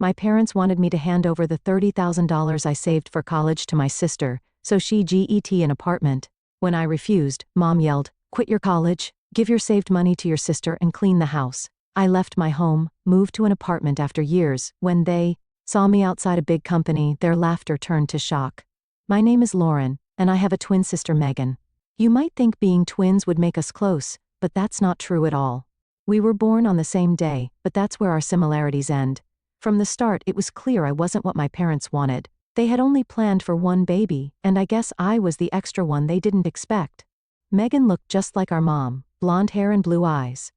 My parents wanted me to hand over the $30,000 I saved for college to my sister, so she get an apartment. When I refused, Mom yelled, "Quit your college, give your saved money to your sister and clean the house." I left my home, moved to an apartment after years. When they saw me outside a big company, their laughter turned to shock. My name is Lauren, and I have a twin sister, Megan. You might think being twins would make us close, but that's not true at all. We were born on the same day, but that's where our similarities end. From the start, it was clear I wasn't what my parents wanted. They had only planned for one baby, and I guess I was the extra one they didn't expect. Megan looked just like our mom, blonde hair and blue eyes.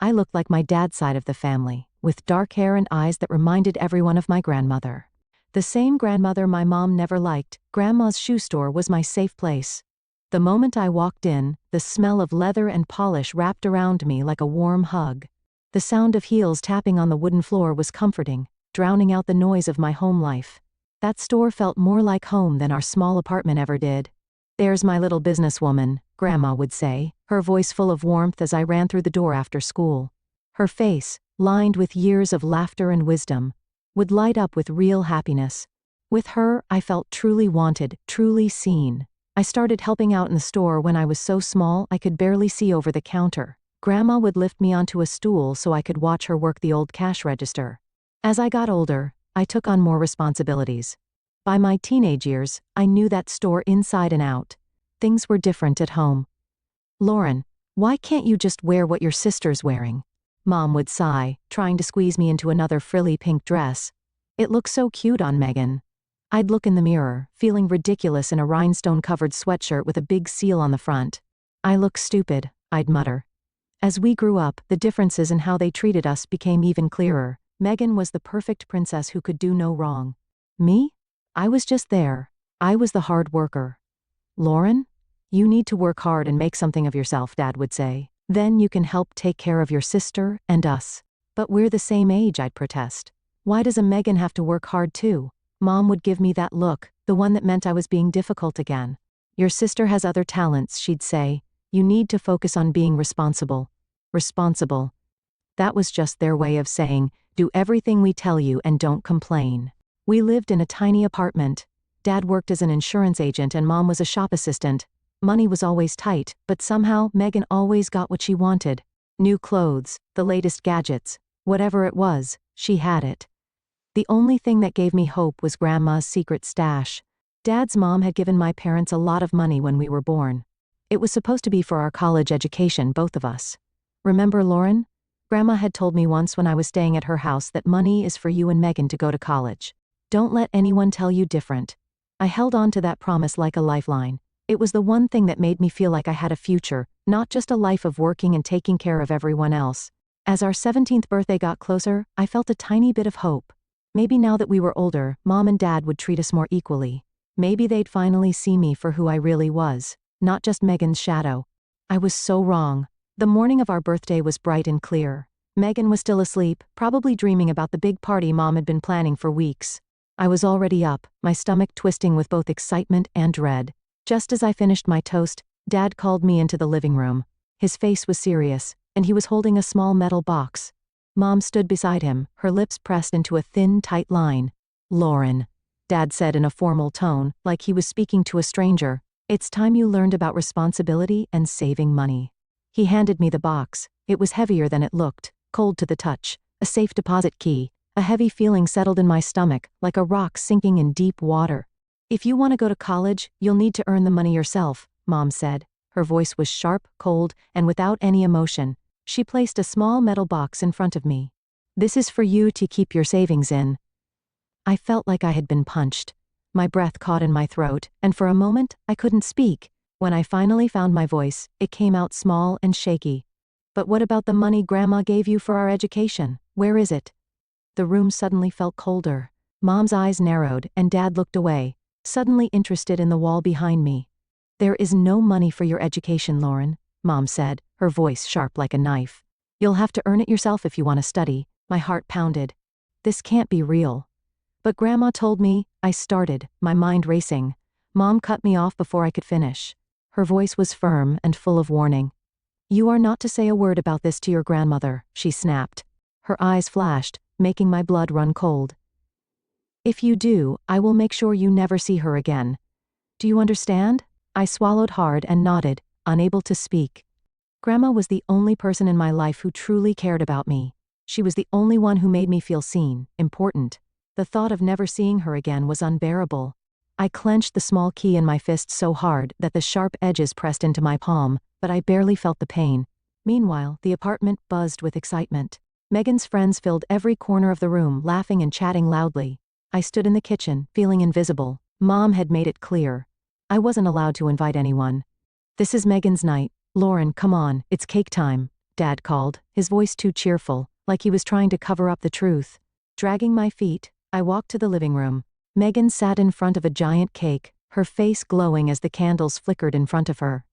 I looked like my dad's side of the family, with dark hair and eyes that reminded everyone of my grandmother. The same grandmother my mom never liked. Grandma's shoe store was my safe place. The moment I walked in, the smell of leather and polish wrapped around me like a warm hug. The sound of heels tapping on the wooden floor was comforting, drowning out the noise of my home life. That store felt more like home than our small apartment ever did. "There's my little businesswoman," Grandma would say, her voice full of warmth as I ran through the door after school. Her face, lined with years of laughter and wisdom, would light up with real happiness. With her, I felt truly wanted, truly seen. I started helping out in the store when I was so small I could barely see over the counter. Grandma would lift me onto a stool so I could watch her work the old cash register. As I got older, I took on more responsibilities. By my teenage years, I knew that store inside and out. Things were different at home. "Lauren, why can't you just wear what your sister's wearing?" Mom would sigh, trying to squeeze me into another frilly pink dress. "It looks so cute on Megan." I'd look in the mirror, feeling ridiculous in a rhinestone-covered sweatshirt with a big seal on the front. "I look stupid," I'd mutter. As we grew up, the differences in how they treated us became even clearer. Megan was the perfect princess who could do no wrong. Me? I was just there. I was the hard worker. "Lauren, you need to work hard and make something of yourself," Dad would say. "Then you can help take care of your sister and us." "But we're the same age," I'd protest. "Why does a Megan have to work hard too?" Mom would give me that look, the one that meant I was being difficult again. "Your sister has other talents," she'd say. "You need to focus on being responsible." Responsible. That was just their way of saying, do everything we tell you and don't complain. We lived in a tiny apartment. Dad worked as an insurance agent and Mom was a shop assistant. Money was always tight, but somehow Megan always got what she wanted. New clothes, the latest gadgets, whatever it was, she had it. The only thing that gave me hope was Grandma's secret stash. Dad's mom had given my parents a lot of money when we were born. It was supposed to be for our college education, both of us. "Remember, Lauren? Grandma had told me once when I was staying at her house that money is for you and Megan to go to college. Don't let anyone tell you different." I held on to that promise like a lifeline. It was the one thing that made me feel like I had a future, not just a life of working and taking care of everyone else. As our 17th birthday got closer, I felt a tiny bit of hope. Maybe now that we were older, Mom and Dad would treat us more equally. Maybe they'd finally see me for who I really was, not just Megan's shadow. I was so wrong. The morning of our birthday was bright and clear. Megan was still asleep, probably dreaming about the big party Mom had been planning for weeks. I was already up, my stomach twisting with both excitement and dread. Just as I finished my toast, Dad called me into the living room. His face was serious, and he was holding a small metal box. Mom stood beside him, her lips pressed into a thin, tight line. "Lauren," Dad said in a formal tone, like he was speaking to a stranger, "it's time you learned about responsibility and saving money." He handed me the box. It was heavier than it looked, cold to the touch, a safe deposit key. A heavy feeling settled in my stomach, like a rock sinking in deep water. "If you want to go to college, you'll need to earn the money yourself," Mom said. Her voice was sharp, cold, and without any emotion. She placed a small metal box in front of me. "This is for you to keep your savings in." I felt like I had been punched. My breath caught in my throat, and for a moment, I couldn't speak. When I finally found my voice, it came out small and shaky. "But what about the money Grandma gave you for our education? Where is it?" The room suddenly felt colder. Mom's eyes narrowed, and Dad looked away, suddenly interested in the wall behind me. "There is no money for your education, Lauren," Mom said, her voice sharp like a knife. "You'll have to earn it yourself if you want to study." My heart pounded. This can't be real. "But Grandma told me," I started, my mind racing. Mom cut me off before I could finish. Her voice was firm and full of warning. "You are not to say a word about this to your grandmother," she snapped. Her eyes flashed, making my blood run cold. If you do, I will make sure you never see her again. Do you understand? I swallowed hard and nodded, unable to speak. Grandma was the only person in my life who truly cared about me. She was the only one who made me feel seen, important. The thought of never seeing her again was unbearable. I clenched the small key in my fist so hard that the sharp edges pressed into my palm, but I barely felt the pain. Meanwhile, the apartment buzzed with excitement. Megan's friends filled every corner of the room, laughing and chatting loudly. I stood in the kitchen, feeling invisible. Mom had made it clear. I wasn't allowed to invite anyone. This is Megan's night. Lauren, come on, it's cake time, Dad called, his voice too cheerful, like he was trying to cover up the truth. Dragging my feet, I walked to the living room. Megan sat in front of a giant cake, her face glowing as the candles flickered in front of her.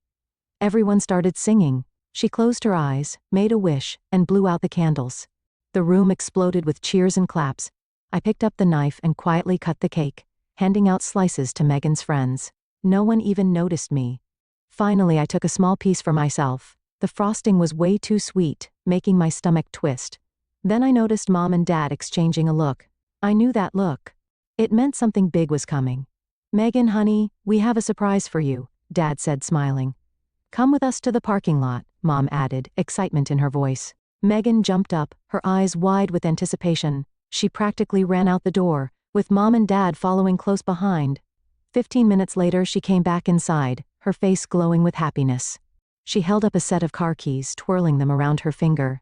Everyone started singing. She closed her eyes, made a wish, and blew out the candles. The room exploded with cheers and claps. I picked up the knife and quietly cut the cake, handing out slices to Megan's friends. No one even noticed me. Finally, I took a small piece for myself. The frosting was way too sweet, making my stomach twist. Then I noticed Mom and Dad exchanging a look. I knew that look. It meant something big was coming. Megan, honey, we have a surprise for you, Dad said, smiling. Come with us to the parking lot, Mom added, excitement in her voice. Megan jumped up, her eyes wide with anticipation. She practically ran out the door, with Mom and Dad following close behind. 15 minutes later, she came back inside, her face glowing with happiness. She held up a set of car keys, twirling them around her finger.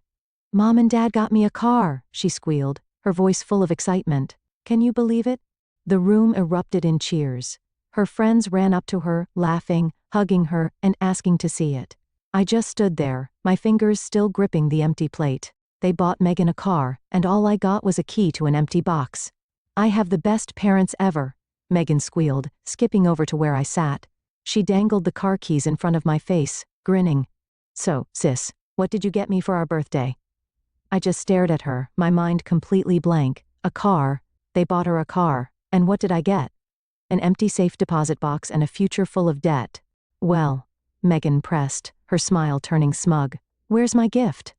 Mom and Dad got me a car, she squealed, her voice full of excitement. Can you believe it? The room erupted in cheers. Her friends ran up to her, laughing, hugging her, and asking to see it. I just stood there, my fingers still gripping the empty plate. They bought Megan a car, and all I got was a key to an empty box. I have the best parents ever, Megan squealed, skipping over to where I sat. She dangled the car keys in front of my face, grinning. So, sis, what did you get me for our birthday? I just stared at her, my mind completely blank. A car. They bought her a car. And what did I get? An empty safe deposit box and a future full of debt. Well, Megan pressed, her smile turning smug. Where's my gift?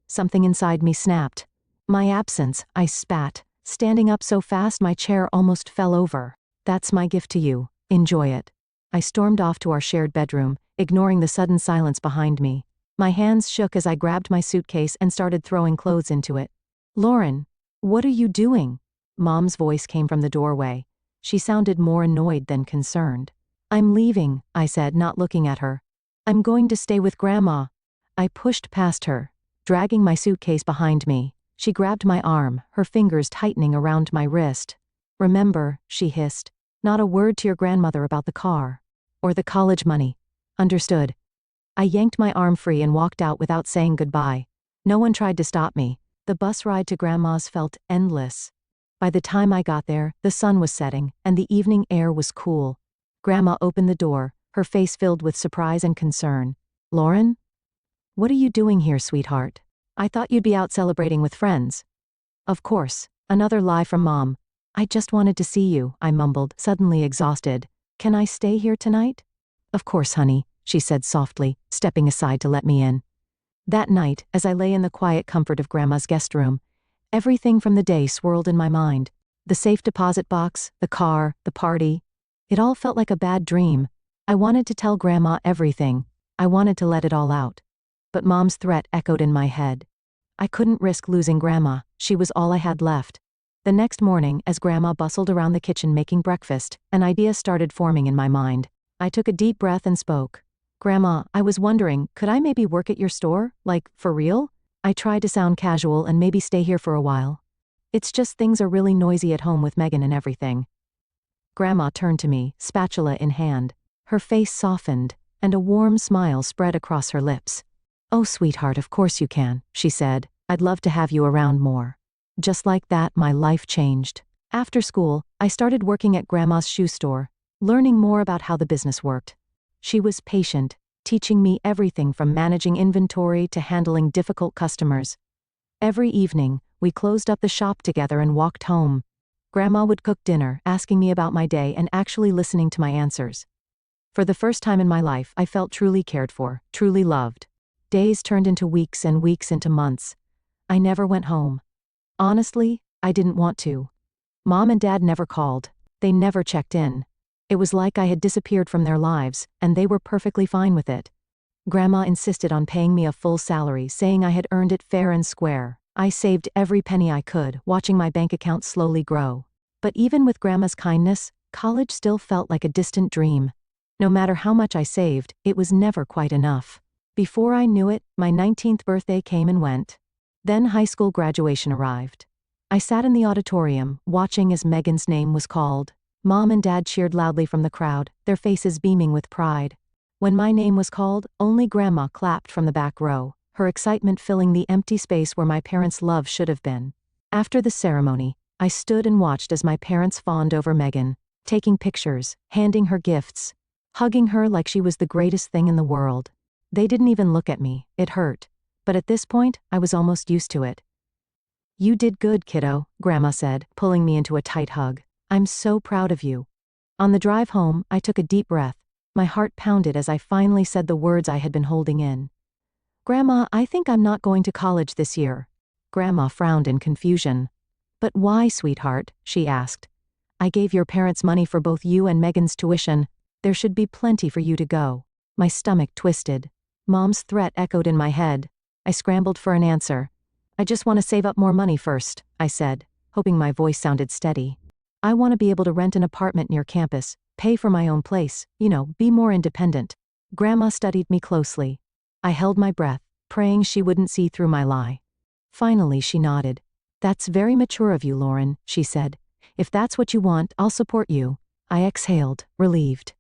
Something inside me snapped. My absence, I spat, standing up so fast my chair almost fell over. That's my gift to you. Enjoy it. I stormed off to our shared bedroom, ignoring the sudden silence behind me. My hands shook as I grabbed my suitcase and started throwing clothes into it. Lauren, what are you doing? Mom's voice came from the doorway. She sounded more annoyed than concerned. I'm leaving, I said, not looking at her. I'm going to stay with Grandma. I pushed past her, dragging my suitcase behind me. She grabbed my arm, her fingers tightening around my wrist. Remember, she hissed, not a word to your grandmother about the car. Or the college money. Understood. I yanked my arm free and walked out without saying goodbye. No one tried to stop me. The bus ride to Grandma's felt endless. By the time I got there, the sun was setting, and the evening air was cool. Grandma opened the door, her face filled with surprise and concern. Lauren? What are you doing here, sweetheart? I thought you'd be out celebrating with friends. Of course, another lie from Mom. I just wanted to see you, I mumbled, suddenly exhausted. Can I stay here tonight? Of course, honey, she said softly, stepping aside to let me in. That night, as I lay in the quiet comfort of Grandma's guest room, everything from the day swirled in my mind. The safe deposit box, the car, the party. It all felt like a bad dream. I wanted to tell Grandma everything. I wanted to let it all out. But Mom's threat echoed in my head. I couldn't risk losing Grandma. She was all I had left. The next morning, as Grandma bustled around the kitchen making breakfast, an idea started forming in my mind. I took a deep breath and spoke. Grandma, I was wondering, could I maybe work at your store? Like, for real? I tried to sound casual and maybe stay here for a while. It's just things are really noisy at home with Megan and everything. Grandma turned to me, spatula in hand. Her face softened, and a warm smile spread across her lips. Oh, sweetheart, of course you can, she said. I'd love to have you around more. Just like that, my life changed. After school, I started working at Grandma's shoe store, learning more about how the business worked. She was patient, teaching me everything from managing inventory to handling difficult customers. Every evening, we closed up the shop together and walked home. Grandma would cook dinner, asking me about my day and actually listening to my answers. For the first time in my life, I felt truly cared for, truly loved. Days turned into weeks and weeks into months. I never went home. Honestly, I didn't want to. Mom and Dad never called. They never checked in. It was like I had disappeared from their lives, and they were perfectly fine with it. Grandma insisted on paying me a full salary, saying I had earned it fair and square. I saved every penny I could, watching my bank account slowly grow. But even with Grandma's kindness, college still felt like a distant dream. No matter how much I saved, it was never quite enough. Before I knew it, my 19th birthday came and went. Then high school graduation arrived. I sat in the auditorium, watching as Megan's name was called. Mom and Dad cheered loudly from the crowd, their faces beaming with pride. When my name was called, only Grandma clapped from the back row, her excitement filling the empty space where my parents' love should have been. After the ceremony, I stood and watched as my parents fawned over Megan, taking pictures, handing her gifts, hugging her like she was the greatest thing in the world. They didn't even look at me. It hurt. But at this point, I was almost used to it. "You did good, kiddo," Grandma said, pulling me into a tight hug. "I'm so proud of you." On the drive home, I took a deep breath. My heart pounded as I finally said the words I had been holding in. "Grandma, I think I'm not going to college this year." Grandma frowned in confusion. "But why, sweetheart?" she asked. "I gave your parents money for both you and Megan's tuition. There should be plenty for you to go." My stomach twisted. Mom's threat echoed in my head. I scrambled for an answer. "I just want to save up more money first," I said, hoping my voice sounded steady. "I want to be able to rent an apartment near campus, pay for my own place, be more independent." Grandma studied me closely. I held my breath, praying she wouldn't see through my lie. Finally, she nodded. "That's very mature of you, Lauren," she said. "If that's what you want, I'll support you." I exhaled, relieved.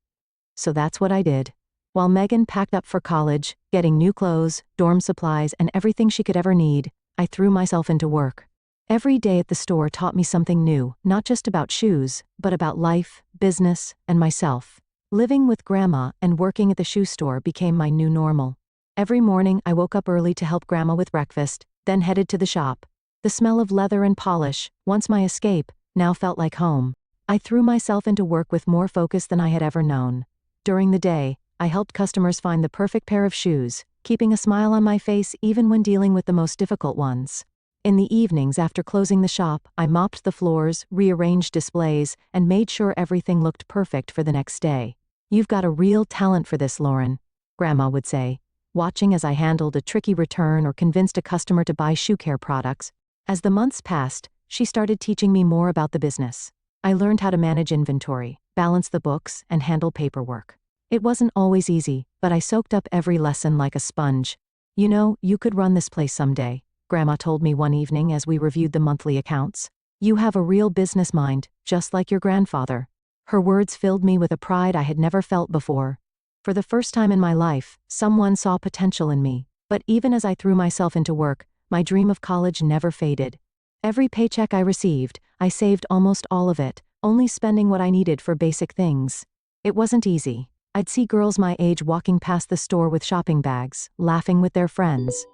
So that's what I did. While Megan packed up for college, getting new clothes, dorm supplies, and everything she could ever need, I threw myself into work. Every day at the store taught me something new, not just about shoes, but about life, business, and myself. Living with Grandma and working at the shoe store became my new normal. Every morning I woke up early to help Grandma with breakfast, then headed to the shop. The smell of leather and polish, once my escape, now felt like home. I threw myself into work with more focus than I had ever known. During the day, I helped customers find the perfect pair of shoes, keeping a smile on my face even when dealing with the most difficult ones. In the evenings after closing the shop, I mopped the floors, rearranged displays, and made sure everything looked perfect for the next day. "You've got a real talent for this, Lauren," Grandma would say, watching as I handled a tricky return or convinced a customer to buy shoe care products. As the months passed, she started teaching me more about the business. I learned how to manage inventory, balance the books, and handle paperwork. It wasn't always easy, but I soaked up every lesson like a sponge. "You could run this place someday," Grandma told me one evening as we reviewed the monthly accounts. "You have a real business mind, just like your grandfather." Her words filled me with a pride I had never felt before. For the first time in my life, someone saw potential in me. But even as I threw myself into work, my dream of college never faded. Every paycheck I received, I saved almost all of it, only spending what I needed for basic things. It wasn't easy. I'd see girls my age walking past the store with shopping bags, laughing with their friends.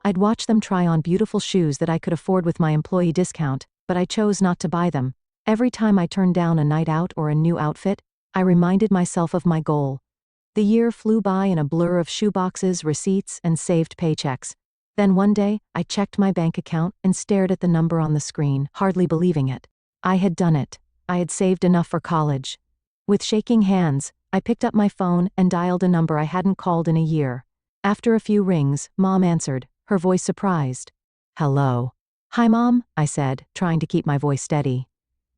I'd watch them try on beautiful shoes that I could afford with my employee discount, but I chose not to buy them. Every time I turned down a night out or a new outfit, I reminded myself of my goal. The year flew by in a blur of shoeboxes, receipts, and saved paychecks. Then one day, I checked my bank account and stared at the number on the screen, hardly believing it. I had done it. I had saved enough for college. With shaking hands, I picked up my phone and dialed a number I hadn't called in a year. After a few rings, Mom answered, her voice surprised. "Hello." "Hi, Mom," I said, trying to keep my voice steady.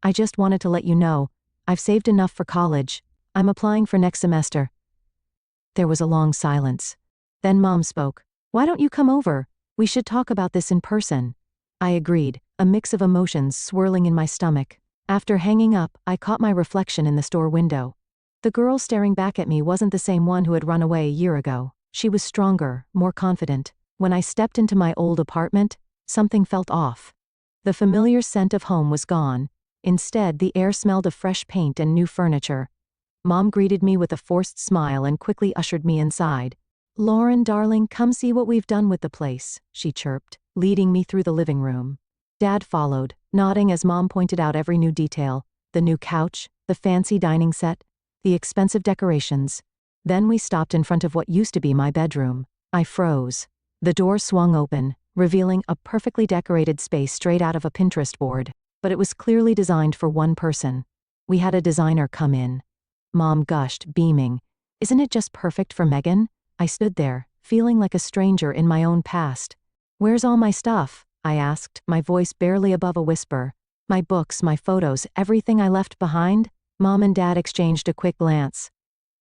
"I just wanted to let you know, I've saved enough for college. I'm applying for next semester." There was a long silence. Then Mom spoke. "Why don't you come over? We should talk about this in person." I agreed, a mix of emotions swirling in my stomach. After hanging up, I caught my reflection in the store window. The girl staring back at me wasn't the same one who had run away a year ago. She was stronger, more confident. When I stepped into my old apartment, something felt off. The familiar scent of home was gone. Instead, the air smelled of fresh paint and new furniture. Mom greeted me with a forced smile and quickly ushered me inside. "Lauren, darling, come see what we've done with the place," she chirped, leading me through the living room. Dad followed, nodding as Mom pointed out every new detail: the new couch, the fancy dining set, the expensive decorations. Then we stopped in front of what used to be my bedroom. I froze. The door swung open, revealing a perfectly decorated space straight out of a Pinterest board. but it was clearly designed for one person. We had a designer come in. Mom gushed, beaming. Isn't it just perfect for Megan? I stood there, feeling like a stranger in my own past. Where's all my stuff? I asked, my voice barely above a whisper. My books, my photos, everything I left behind? Mom and Dad exchanged a quick glance.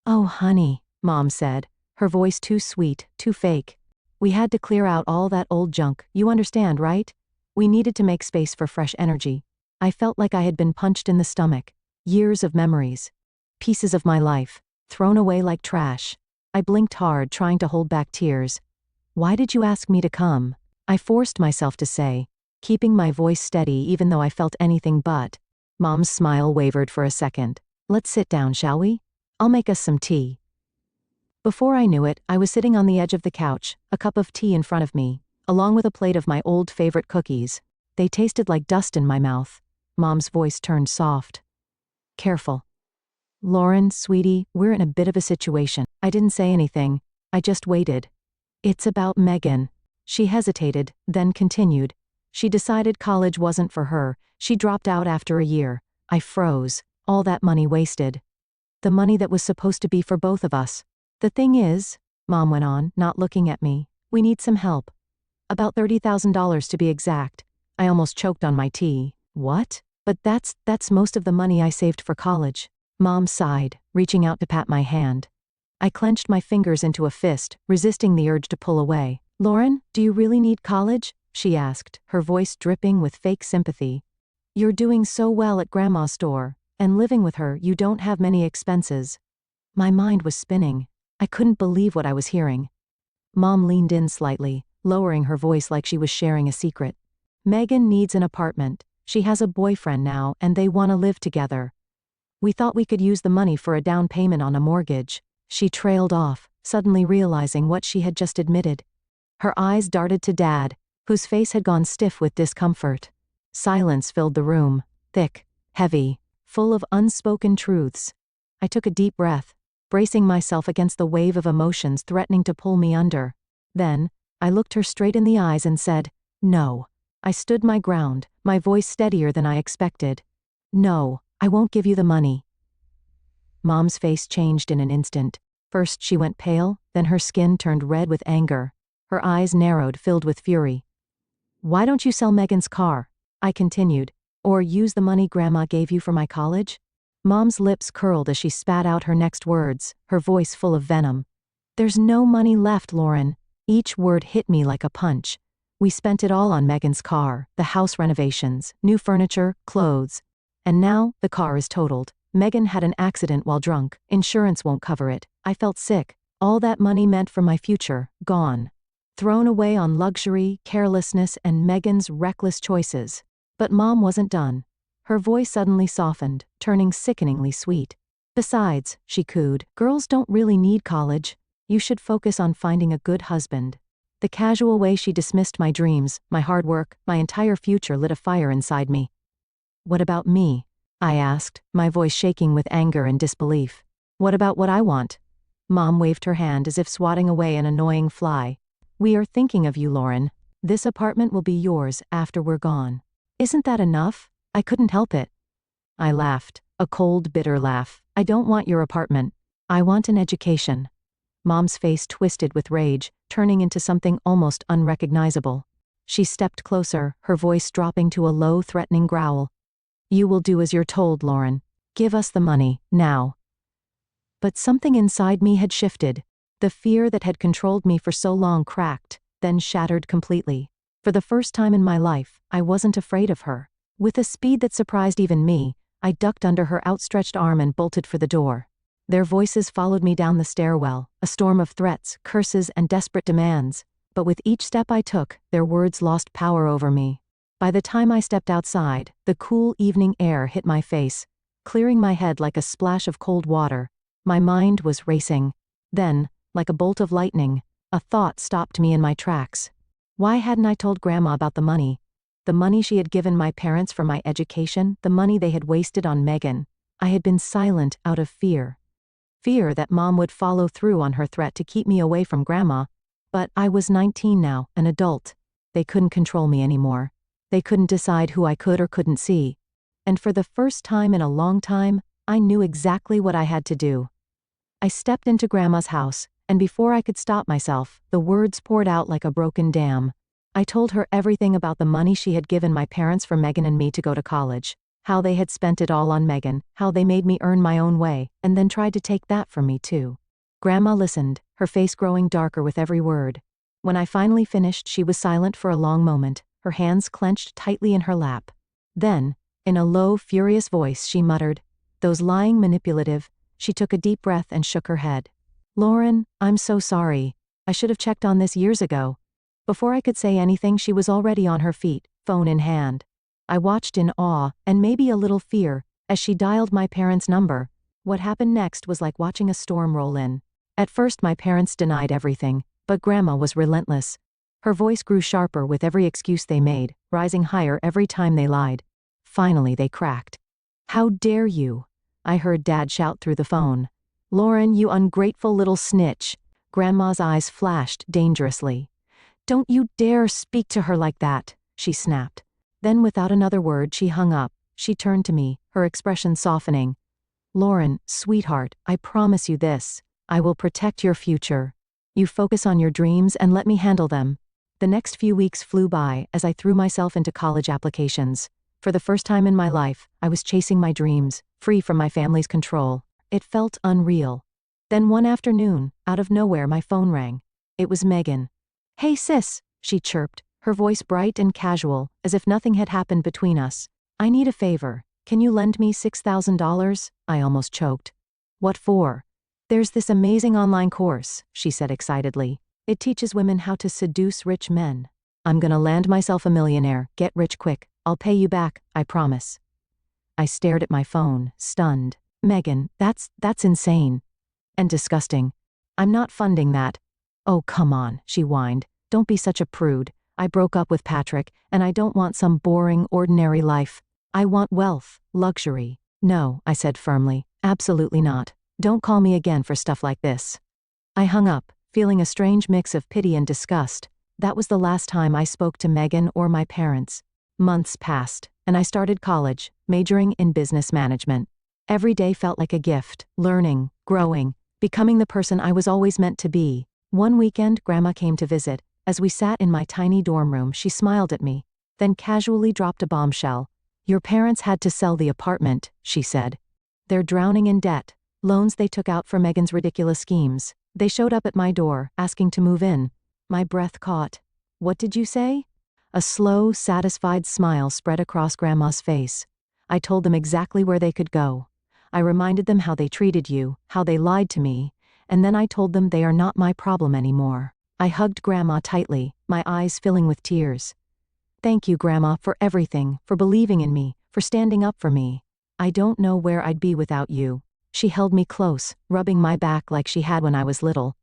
Oh, honey, Mom said, her voice too sweet, too fake. We had to clear out all that old junk, you understand, right? We needed to make space for fresh energy. I felt like I had been punched in the stomach. Years of memories. Pieces of my life. Thrown away like trash. I blinked hard, trying to hold back tears. Why did you ask me to come? I forced myself to say, keeping my voice steady even though I felt anything but. Mom's smile wavered for a second. Let's sit down, shall we? I'll make us some tea. Before I knew it, I was sitting on the edge of the couch, a cup of tea in front of me, along with a plate of my old favorite cookies. They tasted like dust in my mouth. Mom's voice turned soft. Careful. Lauren, sweetie, we're in a bit of a situation. I didn't say anything. I just waited. It's about Megan. She hesitated, then continued. She decided college wasn't for her. She dropped out after a year. I froze. All that money wasted. The money that was supposed to be for both of us. The thing is, Mom went on, not looking at me, we need some help. About $30,000 to be exact. I almost choked on my tea. What? But that's most of the money I saved for college. Mom sighed, reaching out to pat my hand. I clenched my fingers into a fist, resisting the urge to pull away. Lauren, do you really need college? She asked, her voice dripping with fake sympathy. You're doing so well at Grandma's store, and living with her, you don't have many expenses. My mind was spinning. I couldn't believe what I was hearing. Mom leaned in slightly, lowering her voice like she was sharing a secret. Megan needs an apartment. She has a boyfriend now, and they want to live together. We thought we could use the money for a down payment on a mortgage. She trailed off, suddenly realizing what she had just admitted. Her eyes darted to Dad, whose face had gone stiff with discomfort. Silence filled the room, thick, heavy, full of unspoken truths. I took a deep breath, bracing myself against the wave of emotions threatening to pull me under. Then, I looked her straight in the eyes and said, no. I stood my ground, my voice steadier than I expected. No, I won't give you the money. Mom's face changed in an instant. First she went pale, then her skin turned red with anger. Her eyes narrowed, filled with fury. Why don't you sell Megan's car? I continued. Or use the money Grandma gave you for my college? Mom's lips curled as she spat out her next words, her voice full of venom. There's no money left, Lauren. Each word hit me like a punch. We spent it all on Megan's car, the house renovations, new furniture, clothes. And now, the car is totaled. Megan had an accident while drunk. Insurance won't cover it. I felt sick. All that money meant for my future, gone. Thrown away on luxury, carelessness, and Megan's reckless choices. But Mom wasn't done. Her voice suddenly softened, turning sickeningly sweet. Besides, she cooed, girls don't really need college. You should focus on finding a good husband. The casual way she dismissed my dreams, my hard work, my entire future lit a fire inside me. What about me? I asked, my voice shaking with anger and disbelief. What about what I want? Mom waved her hand as if swatting away an annoying fly. We are thinking of you, Lauren. This apartment will be yours after we're gone. Isn't that enough? I couldn't help it. I laughed, a cold, bitter laugh. I don't want your apartment. I want an education. Mom's face twisted with rage, turning into something almost unrecognizable. She stepped closer, her voice dropping to a low, threatening growl. You will do as you're told, Lauren. Give us the money, now. But something inside me had shifted. The fear that had controlled me for so long cracked, then shattered completely. For the first time in my life, I wasn't afraid of her. With a speed that surprised even me, I ducked under her outstretched arm and bolted for the door. Their voices followed me down the stairwell, a storm of threats, curses, and desperate demands. But with each step I took, their words lost power over me. By the time I stepped outside, the cool evening air hit my face, clearing my head like a splash of cold water. My mind was racing. Then, like a bolt of lightning, a thought stopped me in my tracks. Why hadn't I told Grandma about the money? The money she had given my parents for my education, the money they had wasted on Megan. I had been silent out of fear. Fear that Mom would follow through on her threat to keep me away from Grandma. But I was 19 now, an adult. They couldn't control me anymore. They couldn't decide who I could or couldn't see. And for the first time in a long time, I knew exactly what I had to do. I stepped into Grandma's house, and before I could stop myself, the words poured out like a broken dam. I told her everything about the money she had given my parents for Megan and me to go to college, how they had spent it all on Megan, how they made me earn my own way, and then tried to take that from me too. Grandma listened, her face growing darker with every word. When I finally finished, she was silent for a long moment, her hands clenched tightly in her lap. Then, in a low, furious voice, she muttered, "Those lying manipulative." She took a deep breath and shook her head. "Lauren, I'm so sorry. I should have checked on this years ago." Before I could say anything, she was already on her feet, phone in hand. I watched in awe, and maybe a little fear, as she dialed my parents' number. What happened next was like watching a storm roll in. At first my parents denied everything, but Grandma was relentless. Her voice grew sharper with every excuse they made, rising higher every time they lied. Finally they cracked. "How dare you?" I heard Dad shout through the phone. "Lauren, you ungrateful little snitch." Grandma's eyes flashed dangerously. "Don't you dare speak to her like that," she snapped. Then without another word she hung up. She turned to me, her expression softening. "Lauren, sweetheart, I promise you this. I will protect your future. You focus on your dreams and let me handle them." The next few weeks flew by as I threw myself into college applications. For the first time in my life, I was chasing my dreams, free from my family's control. It felt unreal. Then one afternoon, out of nowhere, my phone rang. It was Megan. "Hey sis," she chirped, her voice bright and casual, as if nothing had happened between us. "I need a favor. Can you lend me $6,000? I almost choked. "What for?" "There's this amazing online course," she said excitedly. "It teaches women how to seduce rich men. I'm gonna land myself a millionaire, get rich quick. I'll pay you back, I promise." I stared at my phone, stunned. "Megan, that's insane. And disgusting. I'm not funding that." "Oh, come on," she whined. "Don't be such a prude. I broke up with Patrick, and I don't want some boring, ordinary life. I want wealth, luxury." "No," I said firmly. "Absolutely not. Don't call me again for stuff like this." I hung up, feeling a strange mix of pity and disgust. That was the last time I spoke to Megan or my parents. Months passed, and I started college, majoring in business management. Every day felt like a gift, learning, growing, becoming the person I was always meant to be. One weekend, Grandma came to visit. As we sat in my tiny dorm room, she smiled at me, then casually dropped a bombshell. "Your parents had to sell the apartment," she said. "They're drowning in debt. Loans they took out for Megan's ridiculous schemes. They showed up at my door, asking to move in." My breath caught. "What did you say?" A slow, satisfied smile spread across Grandma's face. I told them exactly where they could go. I reminded them how they treated you, how they lied to me, and then I told them they are not my problem anymore. I hugged Grandma tightly, my eyes filling with tears. "Thank you, Grandma, for everything, for believing in me, for standing up for me. I don't know where I'd be without you." She held me close, rubbing my back like she had when I was little.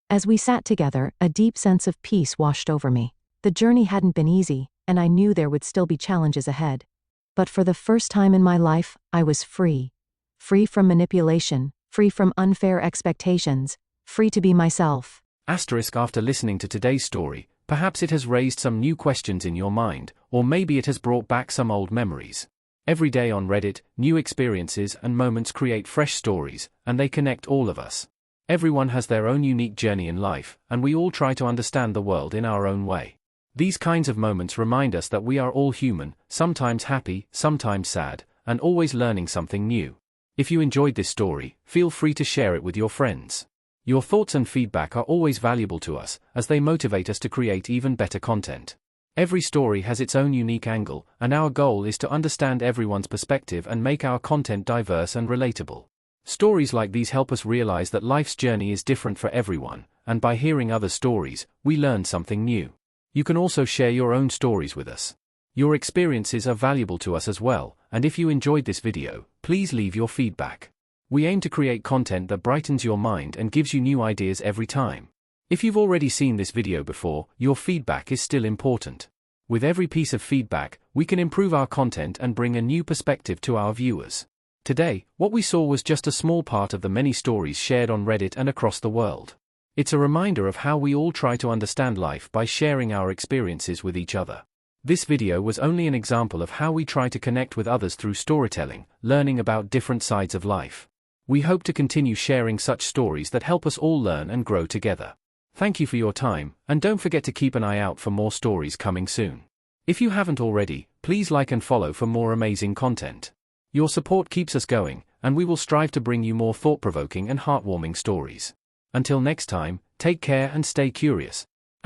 As we sat together, a deep sense of peace washed over me. The journey hadn't been easy, and I knew there would still be challenges ahead. But for the first time in my life, I was free. Free from manipulation, free from unfair expectations, free to be myself. After listening to today's story, perhaps it has raised some new questions in your mind, or maybe it has brought back some old memories. Every day on Reddit, new experiences and moments create fresh stories, and they connect all of us. Everyone has their own unique journey in life, and we all try to understand the world in our own way. These kinds of moments remind us that we are all human, sometimes happy, sometimes sad, and always learning something new. If you enjoyed this story, feel free to share it with your friends. Your thoughts and feedback are always valuable to us, as they motivate us to create even better content. Every story has its own unique angle, and our goal is to understand everyone's perspective and make our content diverse and relatable. Stories like these help us realize that life's journey is different for everyone, and by hearing other stories, we learn something new. You can also share your own stories with us. Your experiences are valuable to us as well, and if you enjoyed this video, please leave your feedback. We aim to create content that brightens your mind and gives you new ideas every time. If you've already seen this video before, your feedback is still important. With every piece of feedback, we can improve our content and bring a new perspective to our viewers. Today, what we saw was just a small part of the many stories shared on Reddit and across the world. It's a reminder of how we all try to understand life by sharing our experiences with each other. This video was only an example of how we try to connect with others through storytelling, learning about different sides of life. We hope to continue sharing such stories that help us all learn and grow together. Thank you for your time, and don't forget to keep an eye out for more stories coming soon. If you haven't already, please like and follow for more amazing content. Your support keeps us going, and we will strive to bring you more thought-provoking and heartwarming stories. Until next time, take care and stay curious. ****